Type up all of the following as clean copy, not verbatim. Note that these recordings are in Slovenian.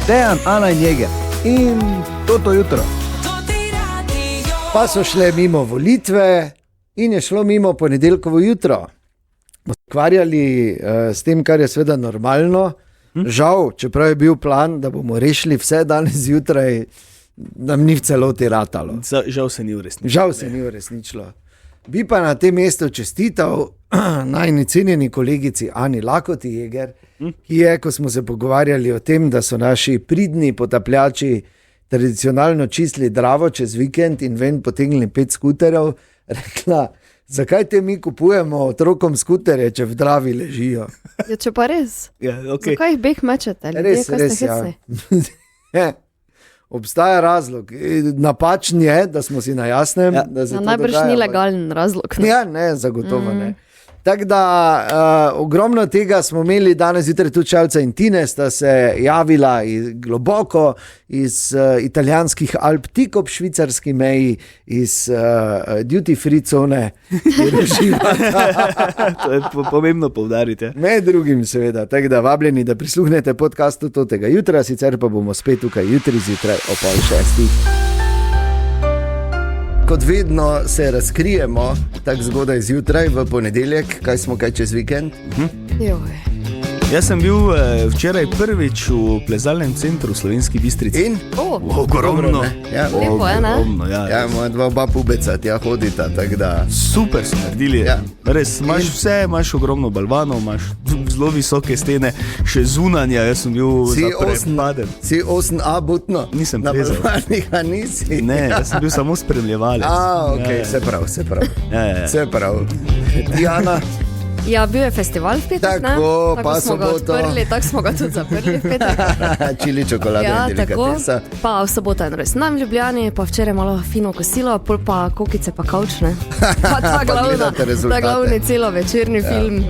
Dejan, Ana in Jeger. In to jutro. Pa so šle mimo volitve in je šlo mimo ponedeljkovo jutro. Ukvarjali s tem, kar je seveda normalno. Žal, čeprav je bil plan, da bomo rešili vse danes zjutraj, nam ni v celoti ratalo. Žal se ni uresničilo. Žal se ni uresničilo. Bi pa na tem mestu čestital najni cenjeni kolegici Ani Lakoti Jeger, ki je, ko smo se pogovarjali o tem, da so naši pridni potapljači tradicionalno čistili Dravo čez vikend in ven potegnili 5 skuterov, rekla, zakaj te mi kupujemo otrokom skuterje, če v Dravi ležijo? Ja, če pa res. Ja, okay. Zakaj jih beh mečete? Res, ja. Obstaja razlog. Napačen je, da smo si na jasnem. Ja. Najbrž ni legalen razlog. Ne? Ja, ne, zagotovo ne. Tako da ogromno tega smo imeli danes zjutraj tudi Šalca in Tine, sta se javila globoko iz italijanskih Alp, tik ob švicarski meji, iz duty free cone. To je pomembno poudariti. Med drugim seveda, tako da vabljeni, da prisluhnete podcastu tega jutra, sicer pa bomo spet tukaj jutri zjutraj o 5:30. Kot vedno se razkrijemo tako zgodaj zjutraj v ponedeljek, kaj smo kaj čez vikend. Jaz sem bil včeraj prvič v plezalnem centru v Slovenski Bistrici. In? Ogromno. Ja, lepo je, ne? Ja, moja dva oba pubeca tja hodita, tako da... Super so naredili. Ja. Res, imaš vse, imaš ogromno balvanov, imaš zelo visoke stene, še zunanja, jaz sem bil zaprepaden. Si 8A butno? Nisem plezal. Na balvanika nisi? Ne, jaz sem bil samo spremljevalec. Ok, se prav. Se prav. Jana? Ja, bil je festival v petek, ne? Tako smo ga odprli, tako smo ga tudi zaprli v petek. Čili čokolada in delikatesa. Pa v soboto in rojstnan v Ljubljani, pa včeraj malo fino kosilo, pol pa kokice pa kavčne. Pa ta glavni celovečerni film.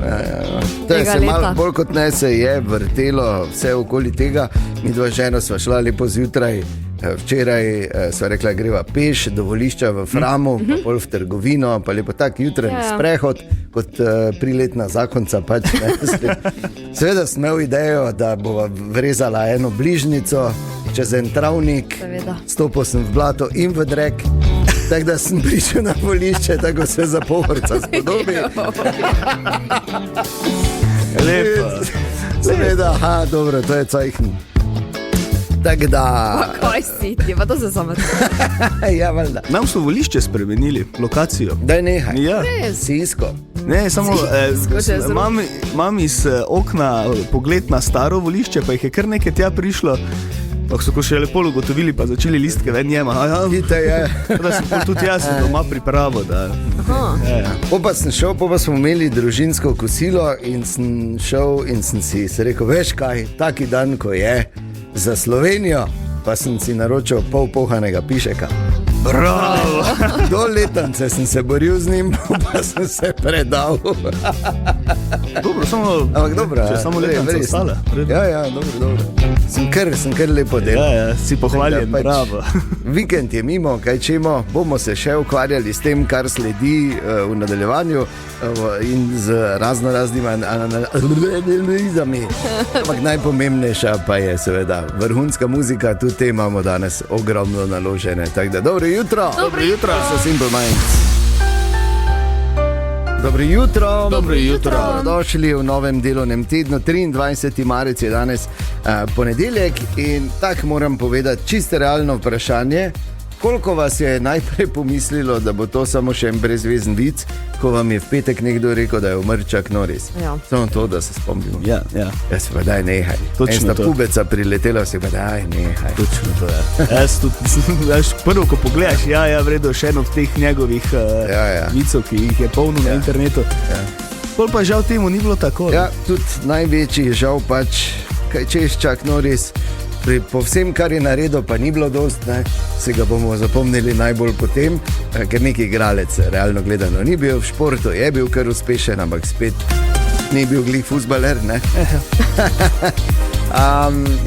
To je se malo bolj kot ne se je vrtelo vse okoli tega. Mi dva ženo sva šla lepo zjutraj. Včeraj sva rekla, greva peš do volišča v Framu, pa pol v trgovino, pa lepo tak jutranji sprehod, kot priletna zakonca pač. Seveda sem imel idejo, da bova vrezala eno bližnico čez en travnik, stopil sem v blato in v drek, tako da sem prišel na volišče, tako se za povrca spodobi. Lepo. Seveda, dobro, to je cajhn. Tako da... Kaj si ti, pa to se samo Ja, valjda. Nam so volišče spremenili, lokacijo. Daj nehaj. Ja. Sisko. Ne, samo imam iz okna pogled na staro volišče, pa jih je kar nekaj tja prišlo. Pa so ko še lepo ugotovili, pa začeli listke ven njema. Vidite je. Da sem tudi jaz doma pripravo. Pa sem šel, pa smo imeli družinsko kosilo in sem šel in sem si rekel, veš kaj, taki dan, ko je za Slovenijo, pa sem si naročil pol pohanega pišeka. Bravo! Do letance sem se boril z njim, pa sem se predal. Dobro, samo letance ostale. Ja, dobro. Sem kar lepo delal. Ja, si pohvaljen, bravo. Vikend je mimo, kaj čemo, bomo se še ukvarjali s tem, kar sledi v nadaljevanju in z raznoraznimi analizami. Ampak najpomembnejša pa je seveda vrhunska muzika, tudi te imamo danes ogromno naložene. Tako da dobro jutro. Dobro jutro. So Simple Minds. Dobro jutro. Dobrodošli v novem delovnem tednu. 23. marec je danes ponedeljek in tako moram povedati čisto realno vprašanje. Koliko vas je najprej pomislilo, da bo to samo še en brezvezen vic, ko vam je v petek nekdo rekel, da je umrl Chuck Norris? Ja. Samo to, da se spomnimo. Ja. Jaz pa daj nehaj. Točno to. Pubeca priletela, si pa daj nehaj. Točno to, ja. Jaz tudi, prvo, ko pogledaš, vredo še eno od teh njegovih vicov, ki jih je polno na internetu. Ja. Pol pa žal temu ni bilo tako. Ja, tudi največji žal pač, kaj češ Chuck Norris, po vsem, kar je naredil, pa ni bilo dost, ne? Se ga bomo zapomnili najbolj potem, ker neki igralec realno gledano ni bil v športu, je bil kar uspešen, ampak spet ni bil glih fuzbaler, ne?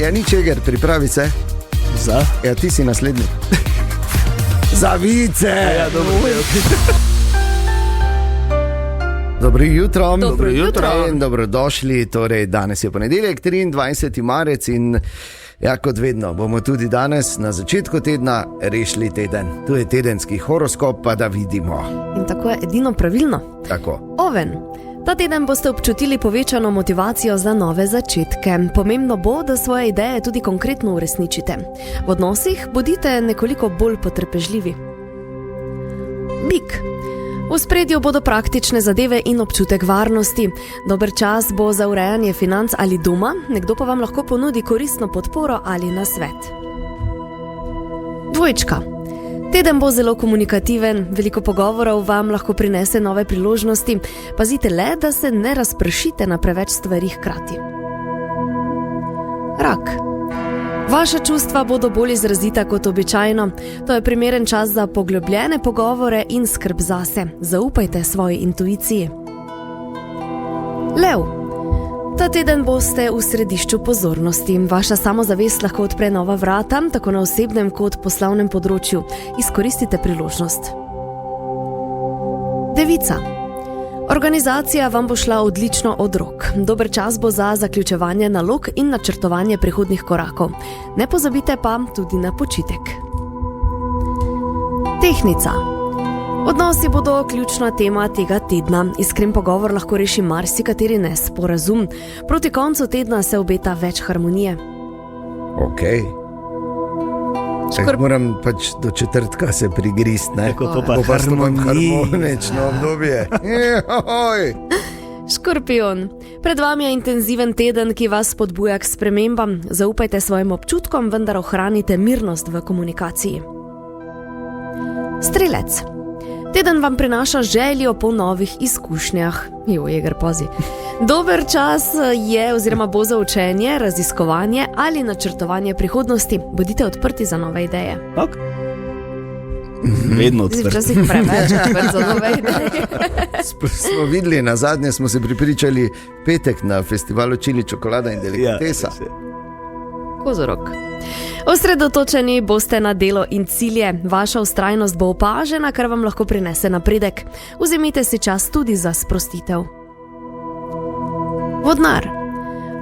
Ja, nič Jeger, pripravi se. Za? Ja, ti si naslednji. Za vice! Ja, dobro. Dobro jutro. Dobro jutro. In dobrodošli, torej danes je ponedeljek, 23. marec in Ja, kot vedno, bomo tudi danes na začetku tedna rešili teden. Tu je tedenski horoskop, pa da vidimo. In tako je edino pravilno. Tako. Oven. Ta teden boste občutili povečano motivacijo za nove začetke. Pomembno bo, da svoje ideje tudi konkretno uresničite. V odnosih bodite nekoliko bolj potrpežljivi. Bik. V ospredju bodo praktične zadeve in občutek varnosti. Dober čas bo za urejanje financ ali doma, nekdo pa vam lahko ponudi koristno podporo ali nasvet. Dvojčka. Teden bo zelo komunikativen, veliko pogovorov vam lahko prinese nove priložnosti. Pazite le, da se ne razpršite na preveč stvari hkrati. Rak. Vaša čustva bodo bolj izrazita kot običajno. To je primeren čas za poglobljene pogovore in skrb zase. Zaupajte svoji intuiciji. Lev. Ta teden boste v središču pozornosti. Vaša samozavest lahko odpre nova vrata, tako na osebnem kot poslovnem področju. Izkoristite priložnost. Devica. Organizacija vam bo šla odlično od rok. Dober čas bo za zaključevanje nalog in načrtovanje prihodnjih korakov. Ne pozabite pa tudi na počitek. Tehnica. Odnosi bodo ključna tema tega tedna. Iskren pogovor lahko reši marsikateri nesporazum. Proti koncu tedna se obeta več harmonije. Ok. Moram pač do četrtka se prigrist, ne? Tako pa harmonično obdobje. Škorpion. Pred vami je intenziven teden, ki vas spodbuja k spremembam. Zaupajte svojim občutkom, vendar ohranite mirnost v komunikaciji. Strelec. Teden vam prinaša željo po novih izkušnjah. Jeger, pazi. Dober čas je oziroma bo za učenje, raziskovanje ali načrtovanje prihodnosti. Bodite odprti za nove ideje. Ok. Vedno odprti. Včasih preveč odprt za nove ideje. Smo videli, na zadnje smo se pripričali petek na festivalu Čili, čokolada in delikatesa. Kozorog. Osredotočeni boste na delo in cilje. Vaša vztrajnost bo opažena, kar vam lahko prinese napredek. Vzemite si čas tudi za sprostitev. Vodnar.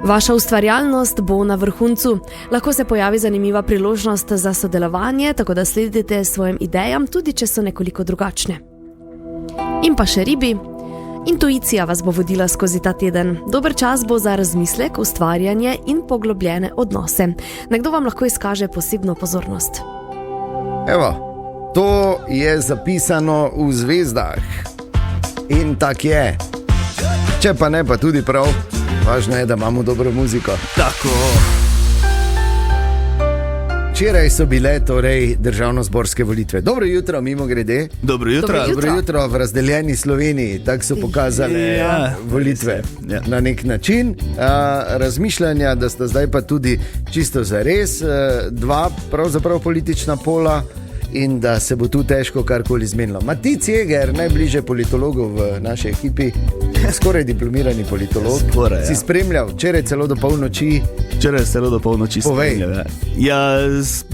Vaša ustvarjalnost bo na vrhuncu. Lahko se pojavi zanimiva priložnost za sodelovanje, tako da sledite svojim idejam, tudi če so nekoliko drugačne. In pa še ribi. Intuicija vas bo vodila skozi ta teden. Dober čas bo za razmislek, ustvarjanje in poglobljene odnose. Nekdo vam lahko izkaže posebno pozornost. Evo, to je zapisano v zvezdah. In tak je. Če pa ne, pa tudi prav. Važno je, da imamo dobro muziko. Tako. Včeraj so bile torej državnozborske volitve. Dobro jutro, mimo grede. Dobro jutro. Dobro jutro v razdeljeni Sloveniji. Tako so pokazali volitve na nek način. Razmišljanja, da sta zdaj pa tudi čisto zares dva pravzaprav politična pola in da se bo tu težko karkoli zmenilo. Matic Jeger, najbližje politologov v naši ekipi, skoraj diplomirani politolog, si spremljal včeraj celo do polnoči. Včeraj celo do polnoči spremljal.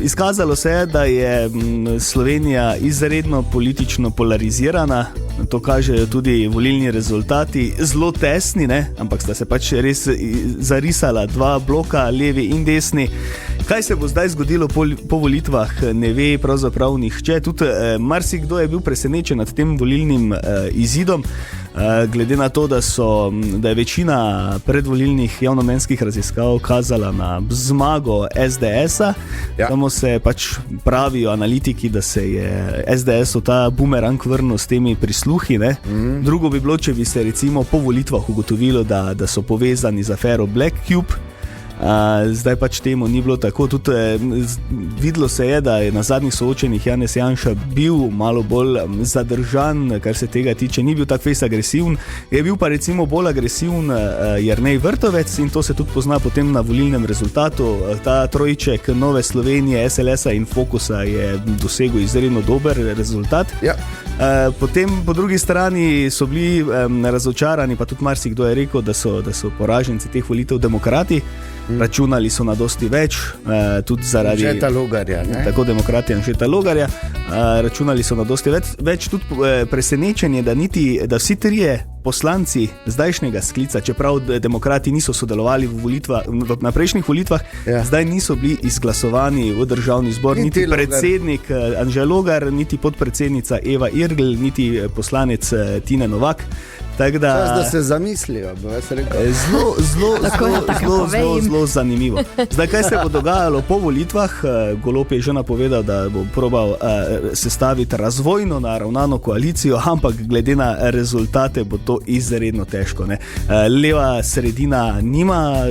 Izkazalo se je, da je Slovenija izredno politično polarizirana. To kažejo tudi volilni rezultati, zelo tesni, ne? Ampak sta se pač res zarisala dva bloka, levi in desni. Kaj se bo zdaj zgodilo po volitvah, ne ve pravzaprav nihče. Tudi marsikdo je bil presenečen nad tem volilnim izidom, glede na to, da je večina predvolilnih javnomnenjskih raziskav kazala na zmago SDS-a. Samo se pač pravijo analitiki, da se je SDS-u ta bumerang vrnil s temi prisluhi. Drugo bi bilo, če bi se recimo po volitvah ugotovilo, da so povezani z afero Black Cube. Zdaj pač temu ni bilo tako. Tudi videlo se je, da je na zadnjih soočenjih Janez Janša bil malo bolj zadržan, kar se tega tiče, ni bil tak fejs agresiven. Je bil pa recimo bolj agresiven Jernej Vrtovec in to se tudi pozna potem na volilnem rezultatu. Ta trojček Nove Slovenije, SLS-a in Fokusa je dosegel izredno dober rezultat. Potem po drugi strani so bili razočarani, pa tudi marsikdo je rekel, da so poraženci teh volitev demokrati. Računali so na dosti več, tudi zaradi Anžeta Logarja, ne? Tako demokrati Anžeta Logarja. Računali so na dosti več, tudi presenečenje, da vsi trije poslanci zdajšnjega sklica, čeprav demokrati niso sodelovali na prejšnjih volitvah, zdaj niso bili izglasovani v državni zbor, niti predsednik Anže Logar, niti podpredsednica Eva Irgl, niti poslanec Tine Novak. Da se zamislijo, bo jaz rekel. Zelo zanimivo. Zdaj, kaj se bo dogajalo po volitvah? Golob je že napovedal, da bo probal sestaviti razvojno naravnano koalicijo, ampak glede na rezultate bo to izredno težko, ne? Leva sredina nima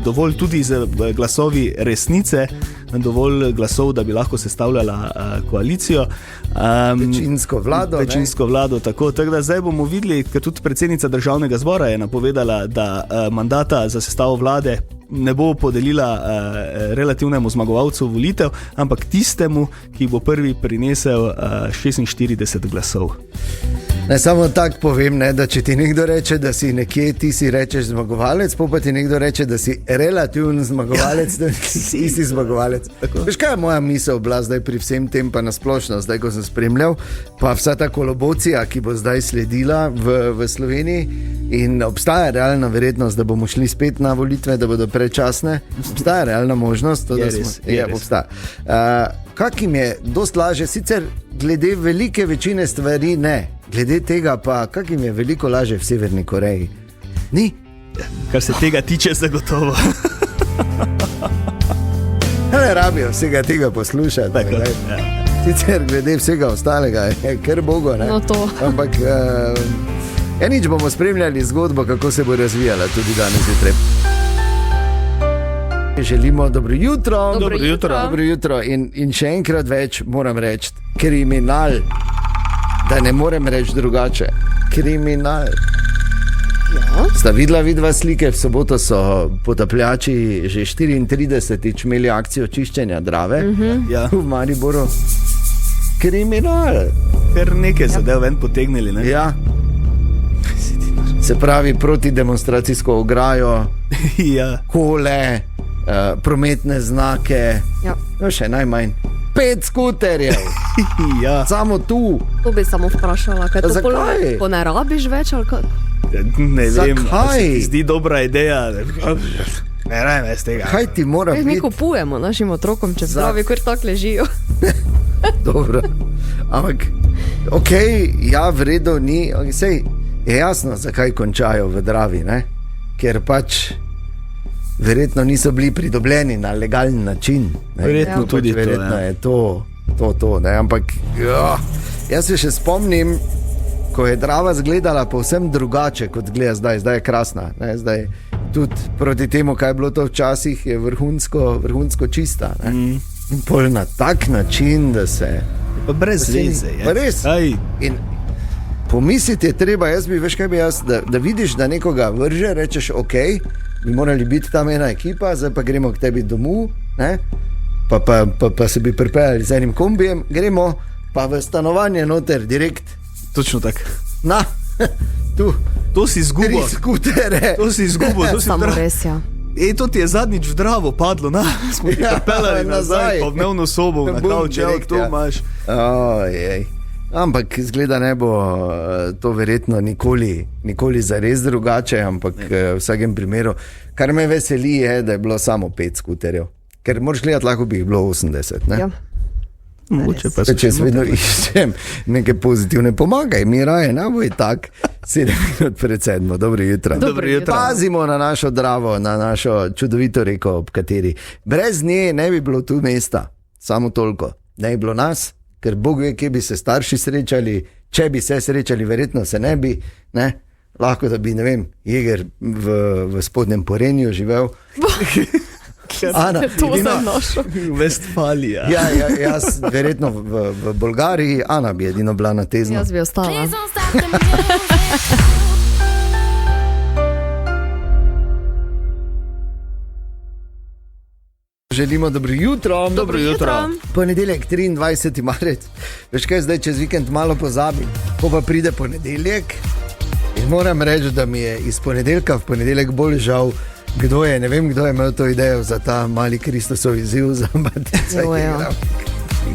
dovolj tudi z glasovi resnice, dovolj glasov, da bi lahko sestavljala koalicijo. Večinsko vlado, tako da zdaj bomo videli, ker tudi predsednica državnega zbora je napovedala, da mandata za sestavo vlade ne bo podelila relativnemu zmagovalcu volitev, ampak tistemu, ki bo prvi prinesel 46 glasov. Ne, samo tako povem, ne, da če ti nekdo reče, da si nekje, ti si rečeš zmagovalec, pa ti nekdo reče, da si relativni zmagovalec, da si zmagovalec. Veš, kaj je moja misel bila zdaj pri vsem tem, pa nasplošno, zdaj, ko sem spremljal, pa vsa ta kolobocija, ki bo zdaj sledila v Sloveniji, in obstaja realna verjetnost, da bomo šli spet na volitve, da bodo predčasne. Obstaja realna možnost, to, da obstaja. Kakim je dost laže, sicer glede velike večine stvari ne, glede tega pa, kakim je veliko laže v Severni Koreji? Ni? Kar se tega tiče, zagotovo. Ne rabijo vsega tega poslušati. Sicer glede vsega ostalega je kar bogo, ne? No to. Ampak nič bomo spremljali zgodbo, kako se bo razvijala tudi danes jutri. Želimo dobro jutro. Dobro jutro. In še enkrat več moram reči, kriminal, da ne morem reči drugače. Kriminal. Ja. Sta vidva slike, v soboto so potapljači že 34 imeli akcijo čiščenja Drave v Mariboru. Kriminal. Ker nekaj zadev ven potegnili, ne? Ja. Se pravi, protidemonstracijsko ograjo, kole, prometne znake, no še najmanj 5 skuterjev. Samo tu. To bi samo vprašala, kaj to zakaj? Po ne rabiš več ali kaj? Ne vem, zakaj? Se ti zdi dobra ideja. Ne rajem z tega. Kaj ti mora biti? Mi kupujemo našim otrokom, če zdravi, ker tako ležijo. Dobro, ampak v redu ni, sej je jasno, zakaj končajo v Dravi, ne? Ker pač verjetno niso bili pridobljeni na legalen način, ne? Verjetno tudi to, verjetno je to, ne? Ampak jaz se še spomnim, ko je Drava izgledala povsem drugače, kot gleda zdaj je krasna, ne? Zdaj tudi proti temu, kaj je bilo to včasih, je vrhunsko čista, ne? In pol na tak način, da se pa brez veze je. Res. In pomisliti je treba, da vidiš, da nekoga vrže, rečeš, bi morali biti tam ena ekipa, zdaj pa gremo k tebi domov, ne? Pa se bi pripeljali z enim kombijem, gremo pa v stanovanje noter, direkt. Točno tak. Na, tu. To si izgubil. 3 skutere. To si izgubil. Samo res, ja. To ti je zadnjič v Dravo padlo, smo ti pripeljali nazaj, pa v dnevno sobo, na kavč, to imaš. Ampak izgleda ne bo to verjetno nikoli zares drugače, ampak v vsakem primeru, kar me veseli je, da je bilo samo 5 skuterjev, ker moraš gledati, lahko bi jih bilo 80, ne? Ja. Mogoče pa če vedno iščem neke pozitivne, pomagaj mi raje, naboj tak 7 minut pred 7. Dobro jutro. Pazimo na našo Dravo, na našo čudovito reko, ob kateri brez nje ne bi bilo tu mesta, samo toliko, ne bi bilo nas, ker Bog ve, kje bi se starši srečali, če bi se srečali, verjetno se ne bi, ne? Lahko da bi, ne vem, Jeger v Spodnjem Porenju živel. Ana, to sem našel. Vestfalija. Jaz verjetno v Bolgariji, Ana bi edino bila na tezno. Jaz bi ostala. Želimo dobro jutro. Dobro jutro. Ponedeljek, 23. marec. Veš kaj, zdaj čez vikend malo pozabim, ko pa pride ponedeljek in moram reči, da mi je iz ponedeljka v ponedeljek bolj žal, Kdo je, ne vem, kdo je imel to idejo za ta mali Kristusov izziv za Matica.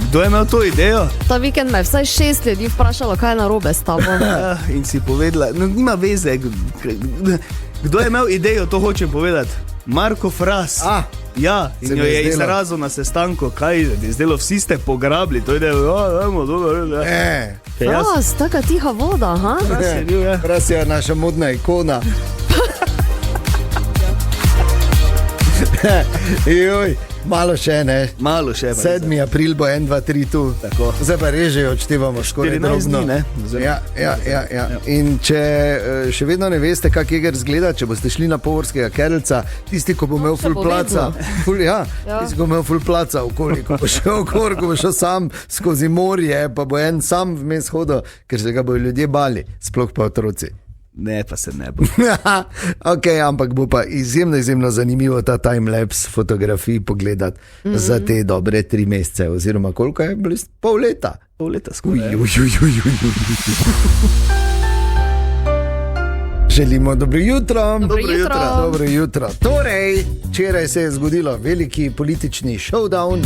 Kdo je imel to idejo? Ta vikend me je vsaj 6 ljudi vprašalo, kaj je narobe s tabo. In si povedala, no, nima veze, kdo je imel idejo, to hočem povedati. Marko Fras. Ja, in jo je izrazil na sestanku, kaj je zdelo, vsi ste pograbili, to idejo, dobro. Fras, taka tiha voda, ha? Fras je naša modna ikona. Joj, malo še, ne? Malo še. 7. april bo 1, 2, 3 tu. Tako. Zdaj pa reže odštevamo skoraj drobno. Ne? Ja. In če še vedno ne veste, kak jeger zgleda, če boste šli na Pohorskega Kerlca, tisti, ko bo imel ful placa, tisti, ko bo imel ful placa okoli, ko bo šel okor, ko bo šel sam skozi morje, pa bo en sam vmes hodil, ker se ga bojo ljudje bali, sploh pa otroci. Ne, pa se ne bo. Ok, ampak bo pa izjemno zanimivo ta timelapse fotografij pogledati za te dobre 3 mesece, oziroma koliko je bilo? Pol leta. Pol leta skoraj. Želimo dobro jutro. Dobro jutro. Torej, včeraj se je zgodilo veliki politični showdown.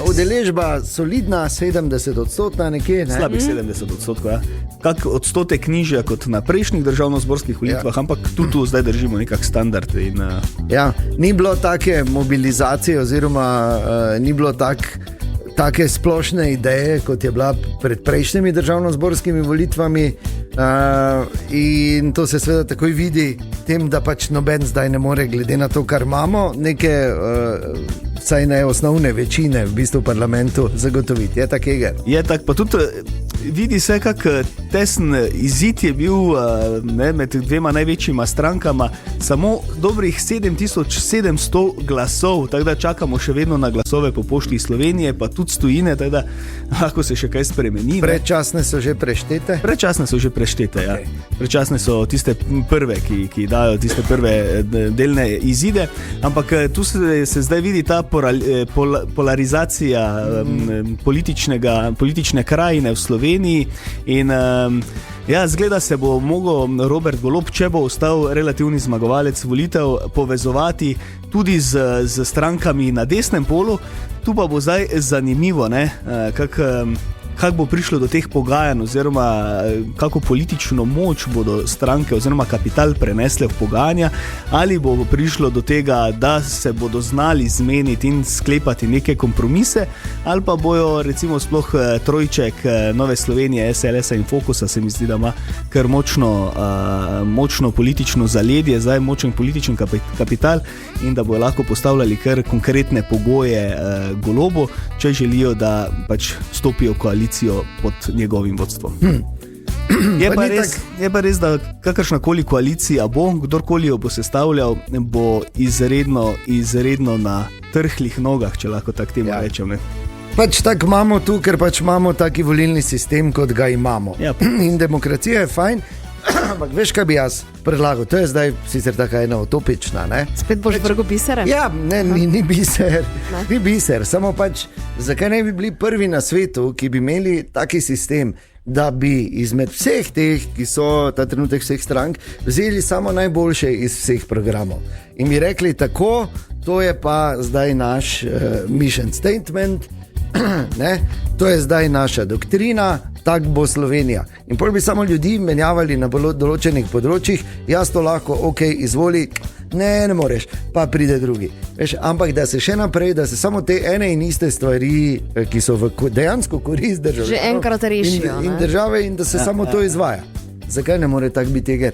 Udeležba solidna, 70% nekje. Ne? Slabih 70%, ja. Kak odstotek nižja kot na prejšnjih državnozborskih volitvah, ampak tu zdaj držimo nekak standard. In, Ja, ni bilo take mobilizacije oziroma ni bilo take splošne ideje, kot je bila pred prejšnjimi državnozborskimi volitvami. In to se seveda takoj vidi tem, da pač noben zdaj ne more, glede na to, kar imamo, neke vsaj ne osnovne večine v bistvu v parlamentu zagotoviti. Je tako, Eger? Je tako, pa tudi vidi se, kak tesen izid je bil med dvema največjima strankama, samo dobrih 7700 glasov, tako da čakamo še vedno na glasove po pošti Slovenije, pa tudi stojine, tako da lahko se še kaj spremeni. Predčasne so že preštete? Predčasne so že preštete, ja. Predčasne so tiste prve, ki dajo tiste prve delne izide, ampak tu se zdaj vidi ta polarizacija politične krajine v Sloveniji in zgleda se bo mogel Robert Golob, če bo ostal relativni zmagovalec volitev, povezovati tudi z strankami na desnem polu. Tu pa bo zdaj zanimivo, kako bo prišlo do teh pogajanj oziroma kako politično moč bodo stranke oziroma kapital prenesle v pogajanja, ali bo prišlo do tega, da se bodo znali zmeniti in sklepati neke kompromise, ali pa bojo recimo sploh trojček Nove Slovenije, SLS-a in Fokusa, se mi zdi, da ima kar močno politično zaledje, zdaj močen političen kapital in da bojo lahko postavljali kar konkretne pogoje Golobu, če želijo, da pač stopijo v koalicijo pod njegovim vodstvom. Je pa res, da kakršnakoli koalicija bo, kdorkoli jo bo sestavljal, bo izredno na trhlih nogah, če lahko tak temu rečem. Pač tako imamo tu, ker pač imamo taki volilni sistem, kot ga imamo. In demokracija je fajn, ampak veš, kaj bi jaz predlagal? To je zdaj sicer taka ena utopična, ne? Spet boš vrgo bisere? Ja, ni biser. Ni biser, samo pač, zakaj ne bi bili prvi na svetu, ki bi imeli taki sistem, da bi izmed vseh teh, ki so ta trenutek vseh strank, vzeli samo najboljše iz vseh programov. In bi rekli tako, to je pa zdaj naš mission statement, ne? To je zdaj naša doktrina, tak bo Slovenija. In potem bi samo ljudi menjavali na določenih področjih, jaz to lahko, ok, izvoli, ne moreš, pa pride drugi. Veš, ampak da se še naprej, da se samo te ene in iste stvari, ki so dejansko korist države, že enkrat rešijo, in države, in da se samo to izvaja. Zakaj ne more tak biti, Eger?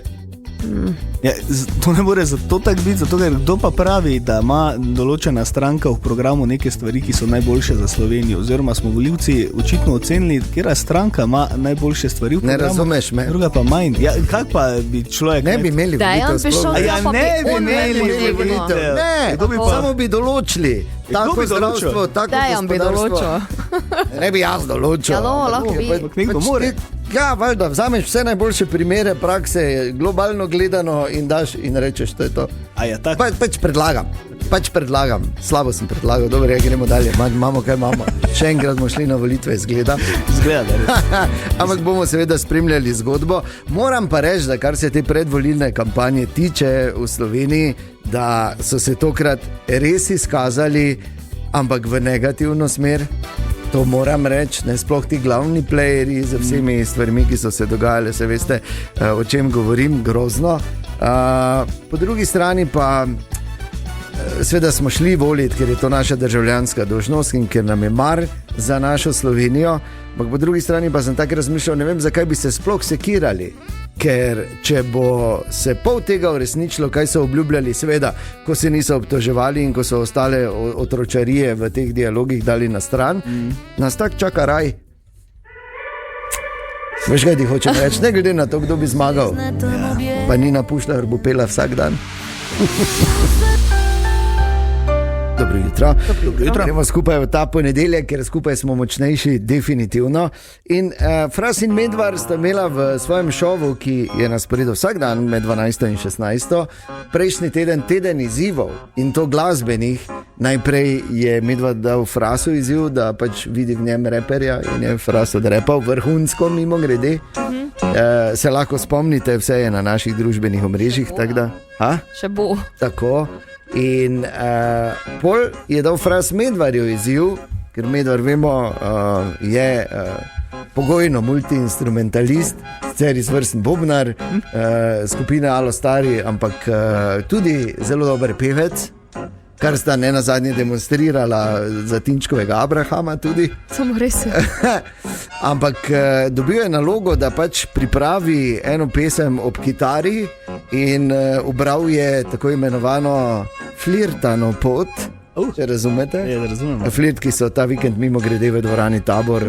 To ne more zato tako biti, zato ker kdo pa pravi, da ima določena stranka v programu neke stvari, ki so najboljše za Slovenijo, oziroma smo volivci očitno ocenili, katera stranka ima najboljše stvari v programu. Ne razumeš me. Druga pa manj. Kak pa bi človek... Ne bi imeli volitev. Ne bi imeli volitev. Ne, samo bi določili. Tako zdravstvo, tako gospodarstvo. Ne bi jaz določil. Ja, lahko bi. Ja, valjda, vzameš vse najboljše primere prakse, globalno gledano in daš in rečeš, to je to. Pač predlagam. Slabo sem predlagal, dobro, gremo dalje. Imamo, kaj imamo. Še enkrat bomo šli na volitve, izgleda. Ampak bomo seveda spremljali zgodbo. Moram pa reči, da kar se te predvolilne kampanje tiče v Sloveniji, da so se tokrat res izkazali, ampak v negativno smer. To moram reči, ne sploh ti glavni playerji z vsemi stvarmi, ki so se dogajale, se veste, o čem govorim, grozno. Po drugi strani pa seveda smo šli voliti, ker je to naša državljanska dolžnost in ker nam je mar za našo Slovenijo, ampak po drugi strani pa sem tako razmišljal, ne vem, zakaj bi se sploh sekirali. Ker če bo se pol tega uresničilo, kaj so obljubljali, seveda, ko se niso obtoževali in ko so ostale otročarije v teh dialogih dali na stran, nas tak čaka raj. Veš, kaj ti hočem reči, ne glede na to, kdo bi zmagal. Pa Nina Pušlar bo pela vsak dan. Dobro jutro. Gremo skupaj v ta ponedeljek, ker skupaj smo močnejši, definitivno. In Fras in Medvar sta imela v svojem šovu, ki je na sporedu vsak dan med 12 in 16, prejšnji teden izzivov, in to glasbenih. Najprej je Medvar dal Frasu izziv, da pač vidi v njem reperja, in je Fras odrepal vrhunsko, mimo grede. Se lahko spomnite, vse je na naših družbenih omrežjih. Še bo. Tako. In pol je dal Fras Medvarju izziv, ker Medvar, vemo, je pogojno multiinstrumentalist, sicer izvrsten bobnar, skupine Alostari, ampak tudi zelo dober pevec, kar sta ne nazadnje demonstrirala za Tinčkovega Abrahama tudi. Samo res. Ampak dobil je nalogo, da pač pripravi eno pesem ob kitari in ubral je tako imenovano flirtano pot, če razumete. Ja, razumem. Flirt, ki so ta vikend mimo grede v dvorani Tabor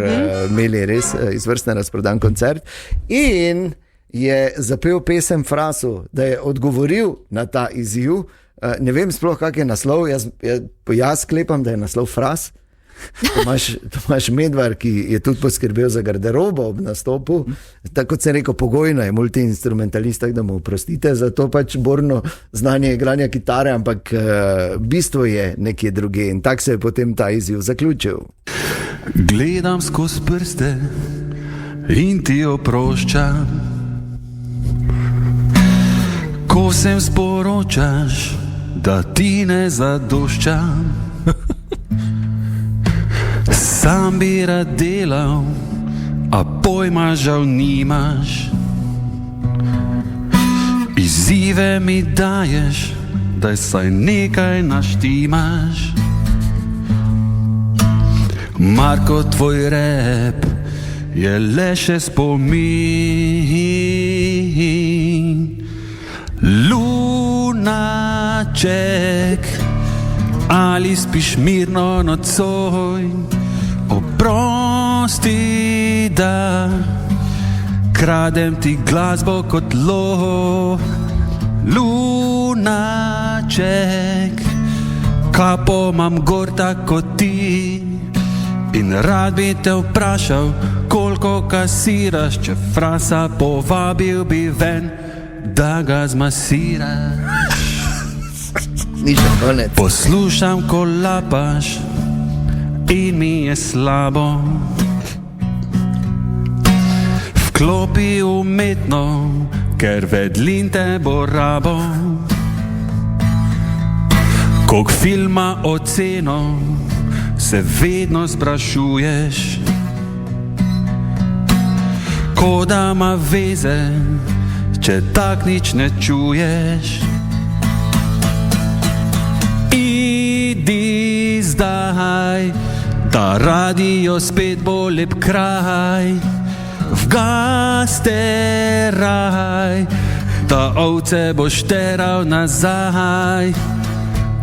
imeli res izvrsten razprodan koncert, in je zapel pesem Frasu, da je odgovoril na ta izziv. Ne vem sploh, kak je naslov, jaz sklepam, da je naslov Fras. Tomaž Medvar, ki je tudi poskrbel za garderobo ob nastopu, tako kot sem rekel, pogojno je multiinstrumentalist, tako da mu oprostite za to pač borno znanje igranja kitare, ampak bistvo je nekje druge, in tak se je potem ta izziv zaključil. Gledam skozi prste in ti oproščam, ko sem sporočaš, da ti ne zadoščam. Sam bi rad delal, a pojma žal nimaš. Izzive mi daješ, da saj nekaj naštimaš. Marko, tvoj rep je le še spomin. Lunaček, ali spiš mirno nocoj? Oprosti, da kradem ti glasbo kot lov. Lunaček, kapo imam gor tako ti, in rad bi te vprašal, koliko kasiraš, če Frasa povabil bi ven, da ga zmasiraš. Ni še konec. Poslušam, ko lapaš in mi je slabo. Vklopi umetno, ker vedlin te bo rabo. Koliko filma oceno se vedno sprašuješ, ko da ima veze, če tak nič ne čuješ. Idi zdaj, da radio spet bo lep kraj. Vgaste raj, da ovce boš teral nazaj.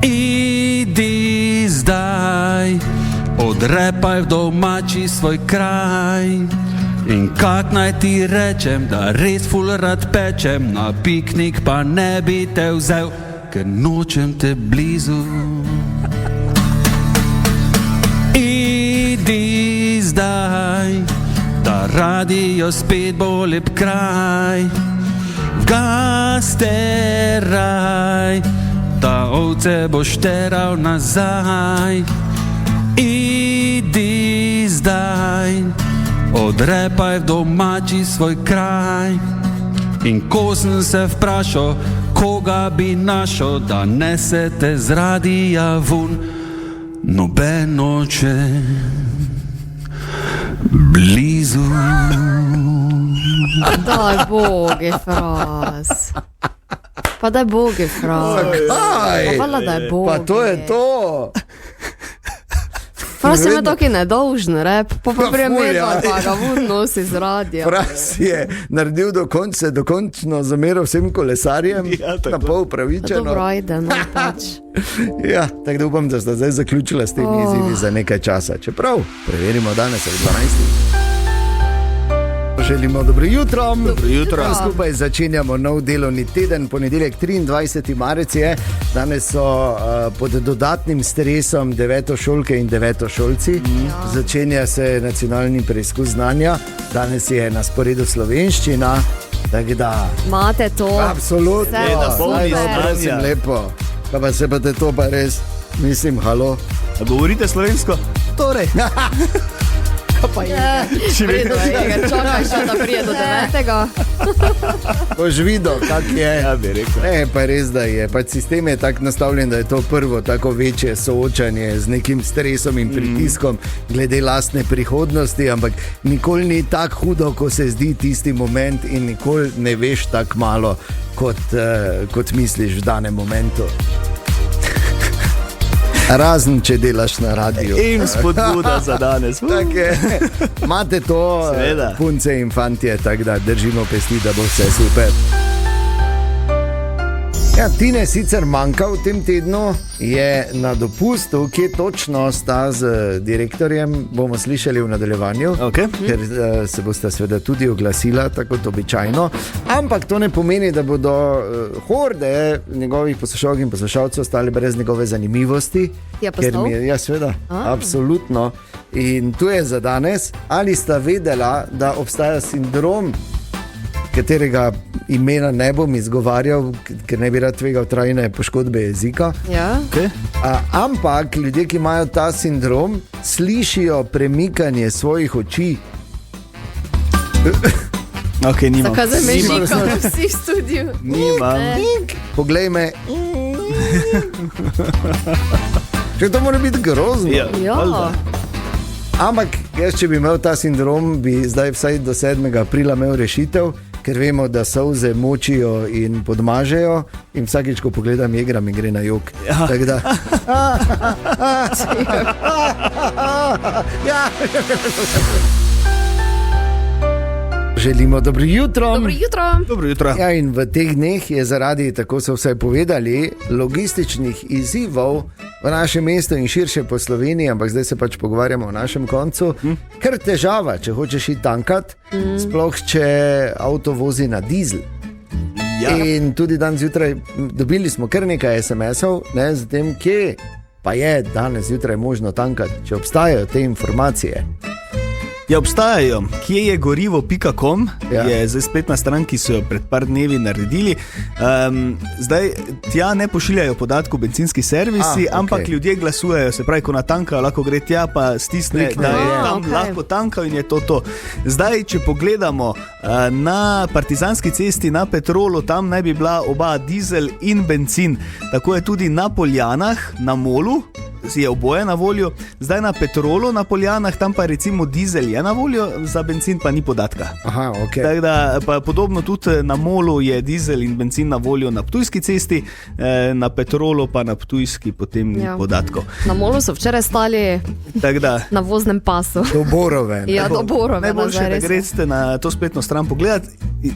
Idi zdaj, odrepaj v domači svoj kraj. In kak naj ti rečem, da res ful rad pečem, na piknik pa ne bi te vzel, ker nočem te blizu. Idi zdaj, da radio spet bo lep kraj. Vgaste raj, da ovce boš teral nazaj. Idi zdaj, odrepaj v domači svoj kraj. In ko sem se vprašal, koga bi našel, da nesete z radija vun. Noben noče blizu. Daj bogi, Fras. Pa daj bogi, Fras. Kaj? Pa daj bogi. Pa to je to. Fras je me toki nedolžen, rep. Pa prijemedo, ja. pa ga vun nosi z radija. Fras je naredil dokončno zameril vsem kolesarjem, Ja, tako. na pol pravičeno. Dobro, ajde, no, pač. Ja, tako da upam, da sta zdaj zaključila s temi izzivi za nekaj časa. Čeprav, preverimo danes ob 12. Želimo dobro jutro. Dobro jutro. Skupaj začenjamo nov delovni teden, ponedeljek 23. marec je. Danes so pod dodatnim stresom devetošolke in devetošolci. Začenja se nacionalni preizkus znanja. Danes je na sporedu slovenščina. Tako da, Imate to. absolutno, Vse da polni super. prosim, znanja. lepo. Pa se pa te to pa res, mislim, halo. A govorite slovensko? Torej. Prijedo tega, čakaj še, da prije do 9. Boš videl, kak je. Ja, bi rekel. Ne, pa res, da je. Pač sistem je tako nastavljen, da je to prvo tako večje soočanje z nekim stresom in pritiskom glede lastne prihodnosti, ampak nikoli ni tako hudo, ko se zdi tisti moment in nikoli ne veš tako malo, kot misliš v danem momentu. Razen, če delaš na radiju. In spodbuda za danes. Tako je. Imate to, Seveda. punce in fantje, tako da držimo pesti, da bo vse super. Ja, Tine sicer manjka v tem tednu, je na dopustu, kje točno sta z direktorjem, bomo slišali v nadaljevanju, Okay. ker se boste seveda tudi oglasila, tako kot običajno. Ampak to ne pomeni, da bodo horde njegovih poslušalk in poslušalcev ostali brez njegove zanimivosti. Je Ker postal? ja, seveda, absolutno. In tu je za danes, ali sta vedela, da obstaja sindrom, katerega imena ne bom izgovarjal, ker ne bi rad tvegal trajne poškodbe jezika. Ja. Okay. Ampak ljudje, ki imajo ta sindrom, slišijo premikanje svojih oči. Okay, nimam. Zakaj zdaj me Nimam. žikamo vsi v studiu? Nimam. Poglej me. Če to mora biti grozno. Ja, Ja. valjda. Ampak jaz, če bi imel ta sindrom, bi zdaj vsaj do 7. aprila imel rešitev, ker vemo, da solze močijo in podmažejo. In vsakič, ko pogledam, igra mi gre na jug. Ja. Tako da. Ja. Želimo dobro jutro. Dobro jutro. Dobro jutro. Ja, in v teh dneh je zaradi, tako so vsaj povedali, logističnih izzivov v našem mestu in širše po Sloveniji, ampak zdaj se pač pogovarjamo o našem koncu, ker težava, če hočeš iti tankat, sploh če avto vozi na dizel. Ja. In tudi danes zjutraj dobili smo kar nekaj SMS-ov, z tem, kje pa je danes zjutraj možno tankati, če obstajajo te informacije. Ja, obstajajo. Kje je gorivo.com, Ja. je zdaj spletna stran, ki so jo pred par dnevi naredili. Zdaj tja ne pošiljajo podatkov bencinski servisi, okej. ampak ljudje glasujejo. Se pravi, ko natankajo, lahko gre tja, pa stisne, Klikne, da je ja. tam Okej. lahko tankal in je to. Zdaj, če pogledamo na Partizanski cesti, na Petrolu, tam naj bi bila oba dizel in bencin. Tako je tudi na Poljanah, na Molu. Je oboje na voljo, zdaj na Petrolu, na Poljanah, tam pa recimo dizel je na voljo, za bencin pa ni podatka. Aha, ok. Tako da, pa podobno tudi na Molu je dizel in bencin na voljo na Ptujski cesti, na Petrolu pa na Ptujski potem ni Ja. podatkov. Na Molu so včeraj stali Tako da, na voznem pasu. Do Borove. Ja, do Borove. najboljše, nazaj, da res je. greste na to spletno stran pogledat.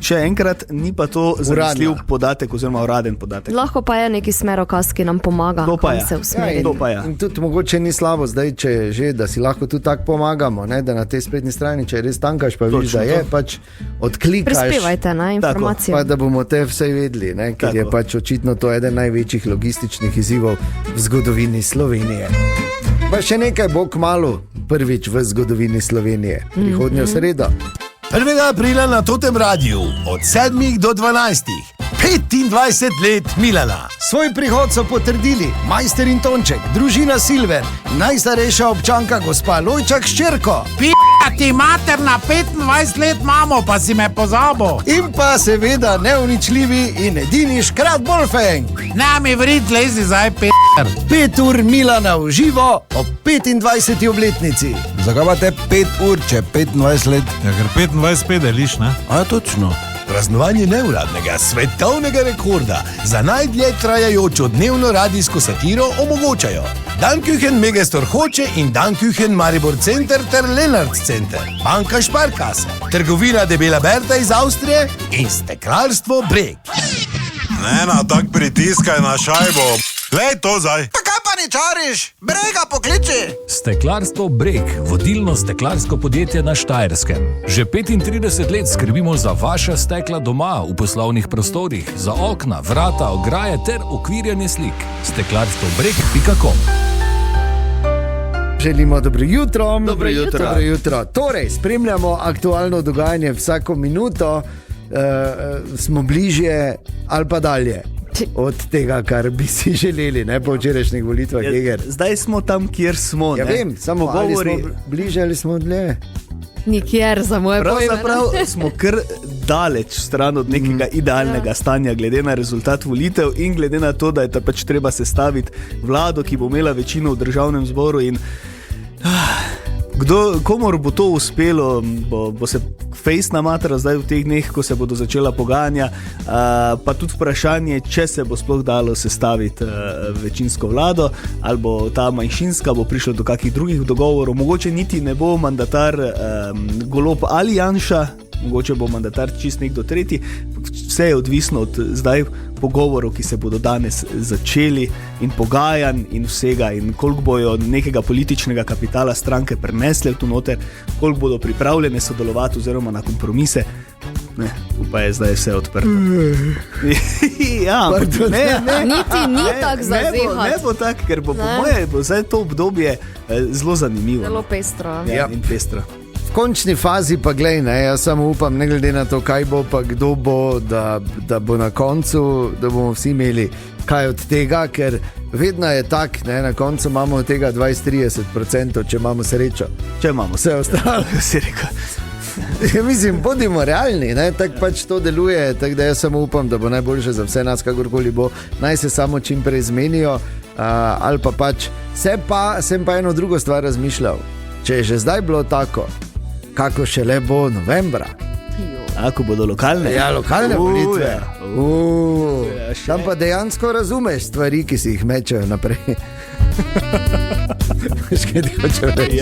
Še enkrat, ni pa to zanesljiv Uradna. podatek oziroma uraden podatek. Lahko pa je neki smerokaz, ki nam pomaga, To pa kam je. se Ja, usmeriti. To pa je. in tudi mogoče ni slabo zdaj, če že, da si lahko tudi tako pomagamo, da na tej spletni strani, če res tankaš, pa vidiš, Točno da je, to. pač odklikaš. Prispevajte na informacije. Pa da bomo te vse vedeli, ker Tako. je pač očitno to eden največjih logističnih izzivov v zgodovini Slovenije. Pa še nekaj bo kmalu, prvič v zgodovini Slovenije, prihodnjo sredo. 1. aprila na Totem Radiu od 7 do 12. 25 let Milana. Svoj prihod so potrdili majster in Tonček, družina Silver, najstarejša občanka gospa Lojčak s čerko. Ti mater na 25 let mamo, pa si me pozabil. In pa seveda neuničljivi in edini Škrat Bolfeng. Ne mi vrit, lezi zdaj 5 ur Milana v živo ob 25. obletnici. Zakaj pa te 5 ur, če 25 let? Ja, ker 25 deliš, ne? A točno. Praznovanje neuradnega svetovnega rekorda za najdlje trajajočo dnevno radijsko satiro omogočajo Danküchen Megastor Hoče in Danküchen Maribor Center ter Lenarts Center, Banka Sparkasse, trgovina Debela Berta iz Avstrije in steklarstvo Breg. Ne, na tak pritiskaj na šajbo. Lej to zdaj. Pa kaj pa ni čariš? Brega pokliči. Steklarstvo Breg, vodilno steklarsko podjetje na Štajerskem. Že 35 let skrbimo za vaša stekla doma, v poslovnih prostorih, za okna, vrata, ograje ter ukvirjanje slik. Steklarstvobreg.com. Želimo dobro jutro. Dobro jutro. Dobro jutro. Torej, spremljamo aktualno dogajanje vsako minuto, smo bližje ali pa dalje od tega, kar bi si želeli, ne, po včerajšnjih volitvah. Zdaj smo tam, kjer smo. Ja, vem, samo govori, ali smo bliže ali smo dlje. Nikjer za moje pojme. Pravzaprav smo kar daleč stran od nekega idealnega stanja, glede na rezultat volitev in glede na to, da je pač treba sestaviti vlado, ki bo imela večino v državnem zboru. In komor bo to uspelo, bo se fejs namatral zdaj v teh dneh, ko se bodo začela pogajanja, pa tudi vprašanje, če se bo sploh dalo sestaviti večinsko vlado, ali bo ta manjšinska, bo prišlo do kakih drugih dogovorov, mogoče niti ne bo mandatar Golob ali Janša, mogoče bo mandatar čist nekdo tretji, vse je odvisno od zdaj pogovorov, ki se bodo danes začeli in pogajanj in vsega, in koliko bojo nekega političnega kapitala stranke prenesle tu noter, koliko bodo pripravljene sodelovati oziroma na kompromise. Ne, pa je zdaj vse odprto. Ja, Niti ni tak zazehati. Ne bo tak, ker bo po moje bo zdaj to obdobje zelo zanimivo. Zelo pestro. Ja, in pestro. V končni fazi pa glej, ne, jaz samo upam, ne glede na to, kaj bo, pa kdo bo, da bo na koncu, da bomo vsi imeli kaj od tega, ker vedno je tak, ne, na koncu imamo od tega 20-30%, če imamo srečo. Če imamo vse ostalo, si rekel. Ja, mislim, bodimo realni, tak pač to deluje, tak da jaz samo upam, da bo najboljše za vse nas, kakorkoli bo, naj se samo čim prej zmenijo, ali pa pač, sem pa eno drugo stvar razmišljal, če je že zdaj bilo tako, kako šele bo novembra. Ako bodo lokalne? Ja, lokalne volitve. Tam pa dejansko razumeš stvari, ki si jih mečejo naprej. Škaj ti hočem reči?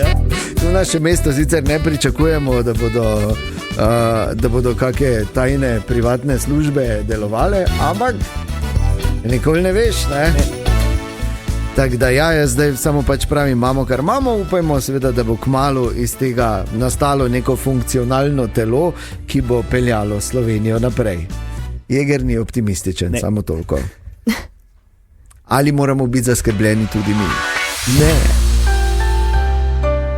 V našem mestu sicer ne pričakujemo, da bodo kakšne tajne privatne službe delovale, ampak nikoli ne veš, ne? Tako da jaz zdaj samo pač pravim, imamo kar imamo, upajmo seveda, da bo kmalu iz tega nastalo neko funkcionalno telo, ki bo peljalo Slovenijo naprej. Jeger ni optimističen, samo toliko. Ali moramo biti zaskrbljeni tudi mi? Ne.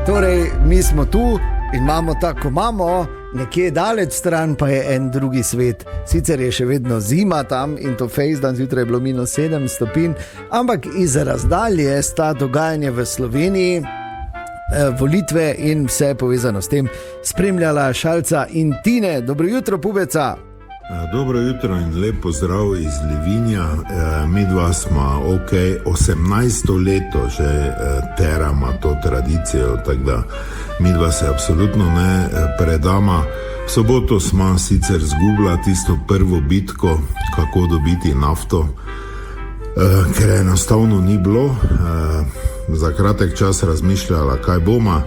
Torej, mi smo tu in imamo tako imamo, nekje daleč stran pa je en drugi svet. Sicer je še vedno zima tam in to fejs, dan zjutraj je bilo -7 stopinj, ampak iz razdalje sta dogajanje v Sloveniji, volitve in vse povezano s tem spremljala Šalca in Tine. Dobro jutro, Pubeca. Dobro jutro in lep pozdrav iz Livinja. Mi dva smo 18. leto že teramo to tradicijo, tako da mi dva se absolutno ne predama. V soboto smo sicer zgubila tisto prvo bitko, kako dobiti nafto, ker enostavno ni bilo. Za kratek čas razmišljala, kaj bomo.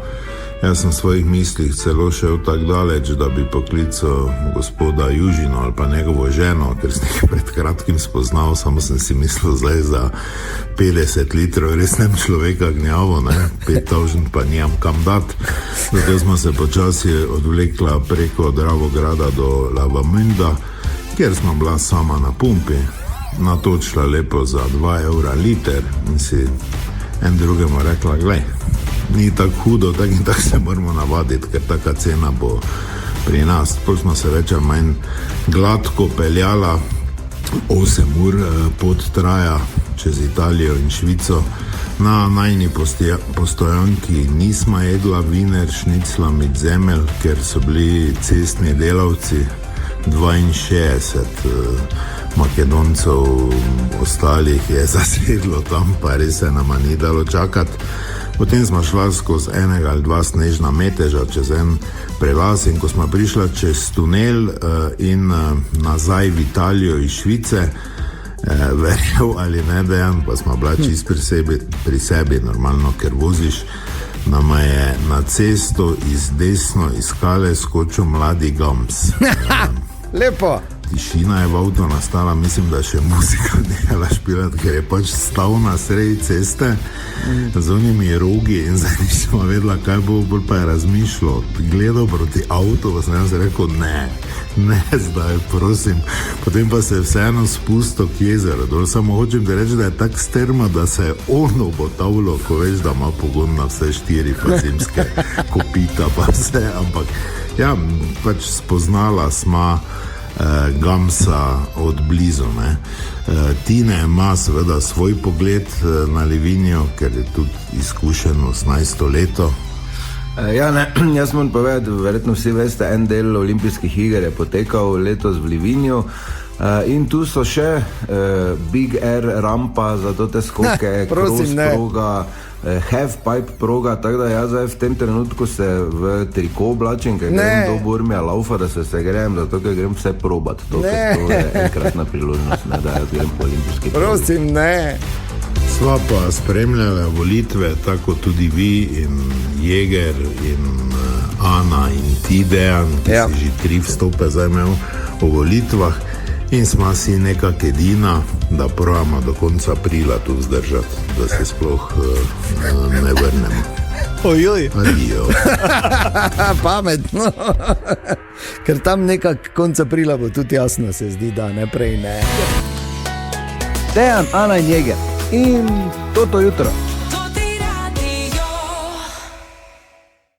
Jaz sem v svojih mislih celo šel tako daleč, da bi poklical gospoda Južino ali pa njegovo ženo, ker sem jih pred kratkim spoznal, samo sem si mislil zdaj za 50 litrov, res nem človeka gnjavo, 5000 pa nijam kam dati. Zato smo se počasi odvlekla preko Dravograda do Lavamunda, kjer smo bila sama na pumpi, natočila lepo za 2 evra liter in si en drugemu rekla, glej, ni tako hudo, tako in tako se moramo navaditi, ker taka cena bo pri nas. Potem smo se več ali manj gladko peljala 8 ur pot traja čez Italijo in Švico. Na najni postojanki nismo jedla viner, šnicla med zemelj, ker so bili cestni delavci, 62 Makedoncev, ostalih je zasedlo tam, pa res se nama ni dalo čakati. Potem smo šla skozi enega ali dva snežna meteža čez en prelaz in ko smo prišla čez tunel in nazaj v Italijo iz Švice, verjel ali ne dejan, pa smo bila čist pri sebi, normalno, ker voziš, nama je na cesto iz desno iz skale skočil mladi Gams. Lepo. Tišina je v avtu nastala, mislim, da še muzika nehala špilati, ker je pač stal na sredi ceste z onimi rogi in zdaj nismo vedela, kaj bo, bolj pa je razmišljal, gledal proti avtu, pa sem jaz rekel, ne zdaj, prosim. Potem pa se je vseeno spustil k jezeru, samo hočem ti reči, da je tak strma, da se je ono obotavljalo, ko veš, da ima pogon na vse 4 pa zimske kopita pa vse, ampak ja, pač spoznala sma Gamsa od blizu. Tine ima seveda svoj pogled na Livigno, ker je tudi izkušen 18. leto. Jaz moram povedati, verjetno vsi veste, en del olimpijskih iger je potekal letos v Livignu. In tu so še Big Air rampa za te skoke, cross proga, half pipe proga, tako da jaz zdaj v tem trenutku se v triko oblačim, ker grem do Burmija laufa, da se grejem, zato ker grem vse probat. To je enkratna priložnost, da jaz grem po olimpijski progi. Prosim, ne. Sva pa spremljala volitve, tako tudi vi in Jeger in Ana in ti, Dejan, ki si že 3 vstope zdaj imel o volitvah. In smo si nekak edina, da probamo do konca aprila tu vzdržati, da se sploh ne vrnemo. Ojoj. Adijo. Pametno. Ker tam nekak konca aprila bo tudi jasno, se zdi, da ne prej ne. Dejan, Ana in Jeger. In toto jutro.